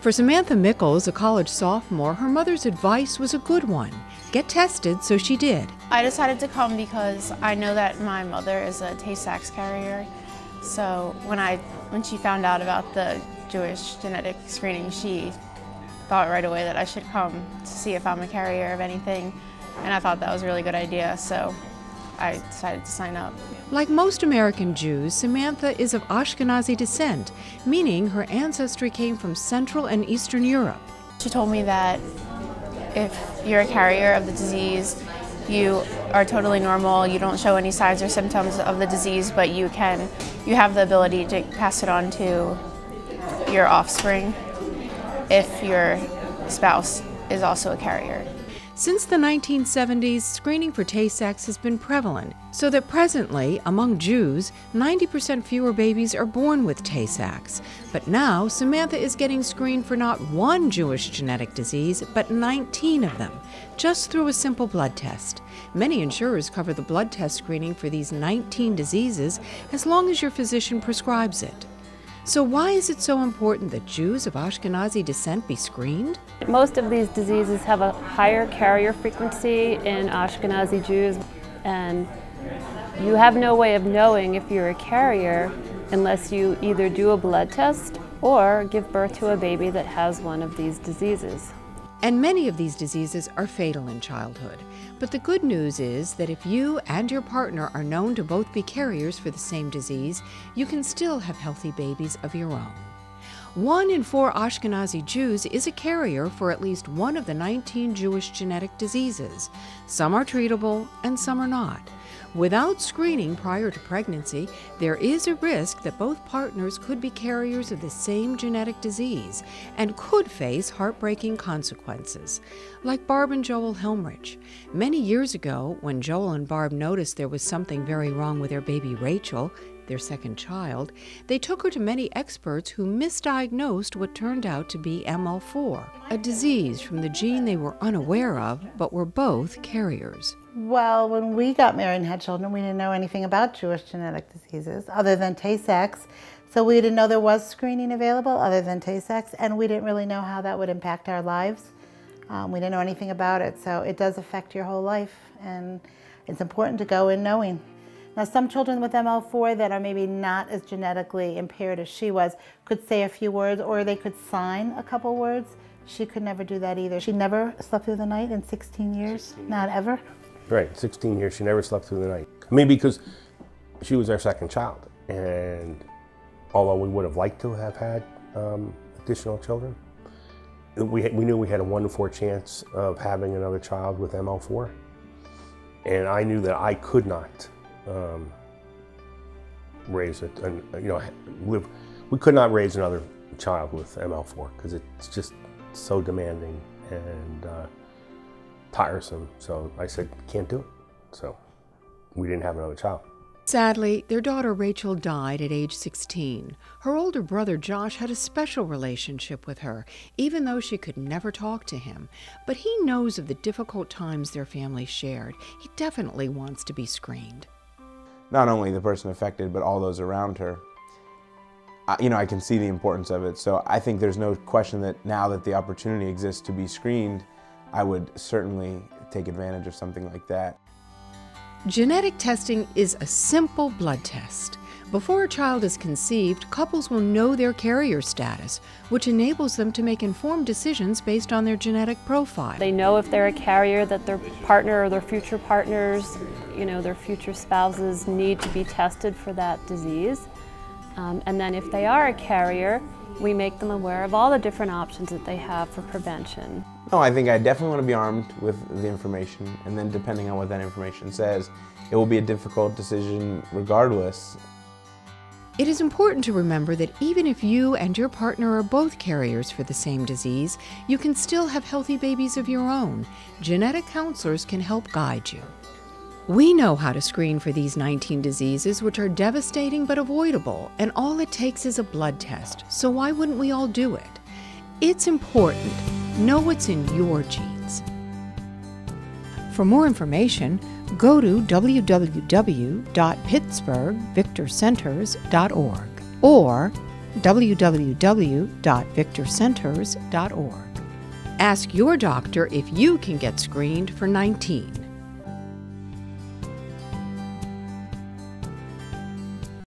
For Samantha Mickles, a college sophomore, her mother's advice was a good one. Get tested, so she did. I decided to come because I know that my mother is a Tay-Sachs carrier. So when she found out about the Jewish genetic screening, she thought right away that I should come to see if I'm a carrier of anything. And I thought that was a really good idea, so I decided to sign up. Like most American Jews, Samantha is of Ashkenazi descent, meaning her ancestry came from Central and Eastern Europe. She told me that if you're a carrier of the disease, you are totally normal, you don't show any signs or symptoms of the disease, but you have the ability to pass it on to your offspring if your spouse is also a carrier. Since the 1970s, screening for Tay-Sachs has been prevalent, so that presently, among Jews, 90% fewer babies are born with Tay-Sachs. But now, Samantha is getting screened for not one Jewish genetic disease, but 19 of them, just through a simple blood test. Many insurers cover the blood test screening for these 19 diseases as long as your physician prescribes it. So why is it so important that Jews of Ashkenazi descent be screened? Most of these diseases have a higher carrier frequency in Ashkenazi Jews, and you have no way of knowing if you're a carrier unless you either do a blood test or give birth to a baby that has one of these diseases. And many of these diseases are fatal in childhood. But the good news is that if you and your partner are known to both be carriers for the same disease, you can still have healthy babies of your own. 1 in 4 Ashkenazi Jews is a carrier for at least one of the 19 Jewish genetic diseases. Some are treatable and some are not. Without screening prior to pregnancy, there is a risk that both partners could be carriers of the same genetic disease and could face heartbreaking consequences, like Barb and Joel Helmrich. Many years ago, when Joel and Barb noticed there was something very wrong with their baby Rachel, their second child, they took her to many experts who misdiagnosed what turned out to be ML4, a disease from the gene they were unaware of, but were both carriers. Well, when we got married and had children, we didn't know anything about Jewish genetic diseases other than Tay-Sachs. So we didn't know there was screening available other than Tay-Sachs, and we didn't really know how that would impact our lives. We didn't know anything about it, so it does affect your whole life, and it's important to go in knowing. Now, some children with ML4 that are maybe not as genetically impaired as she was could say a few words, or they could sign a couple words. She could never do that either. She never slept through the night in 16 years, not ever. Right, 16 years, she never slept through the night. I mean, because she was our second child, and although we would have liked to have had additional children, we knew we had a 1 in 4 chance of having another child with ML4, and I knew that I could not raise it, and we could not raise another child with ML4 because it's just so demanding and tiresome. So I said, can't do it. So we didn't have another child. Sadly, their daughter Rachel died at age 16. Her older brother Josh had a special relationship with her, even though she could never talk to him. But he knows of the difficult times their family shared. He definitely wants to be screened. Not only the person affected, but all those around her. I can see the importance of it, so I think there's no question that now that the opportunity exists to be screened, I would certainly take advantage of something like that. Genetic testing is a simple blood test. Before a child is conceived, couples will know their carrier status, which enables them to make informed decisions based on their genetic profile. They know if they're a carrier, that their partner or their future partners, their future spouses need to be tested for that disease. And then if they are a carrier, we make them aware of all the different options that they have for prevention. No, I think I definitely want to be armed with the information, and then depending on what that information says, it will be a difficult decision regardless. It is important to remember that even if you and your partner are both carriers for the same disease, you can still have healthy babies of your own. Genetic counselors can help guide you. We know how to screen for these 19 diseases, which are devastating but avoidable, and all it takes is a blood test, so why wouldn't we all do it? It's important. Know what's in your genes. For more information, go to www.pittsburghvictorcenters.org or www.victorcenters.org. Ask your doctor if you can get screened for 19.